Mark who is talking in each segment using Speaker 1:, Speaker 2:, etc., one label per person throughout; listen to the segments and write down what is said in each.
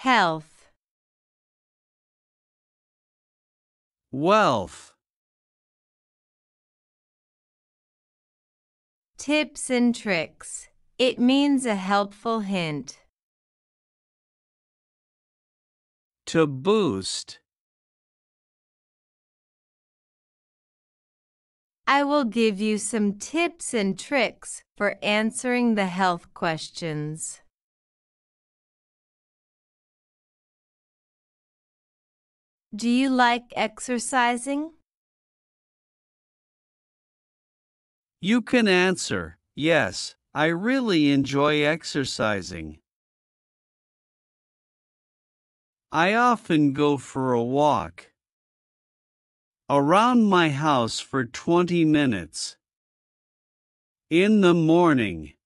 Speaker 1: health,
Speaker 2: wealth,
Speaker 1: tips and tricks. It means a helpful hint.
Speaker 2: to boost,
Speaker 1: I will give you some tips and tricks for answering the health questions. Do you like exercising?
Speaker 2: you can answer, yes, I really enjoy exercising. I often go for a walk around my house for 20 minutes in the morning.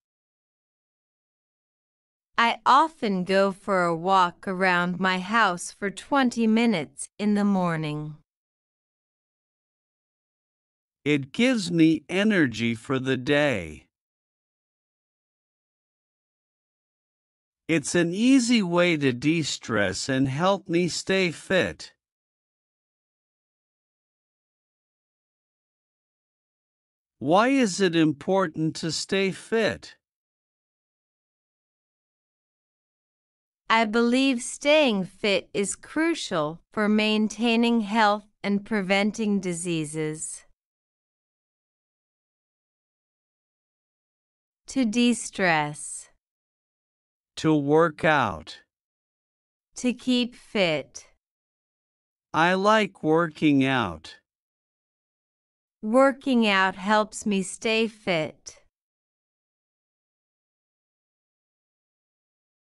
Speaker 1: I often go for a walk around my house for 20 minutes in the morning.
Speaker 2: It gives me energy for the day. It's an easy way to de-stress and help me stay fit. Why is it important to stay fit?
Speaker 1: I believe staying fit is crucial for maintaining health and preventing diseases. To de-stress.
Speaker 2: To work out.
Speaker 1: To keep fit.
Speaker 2: I like working out.
Speaker 1: Working out helps me stay fit.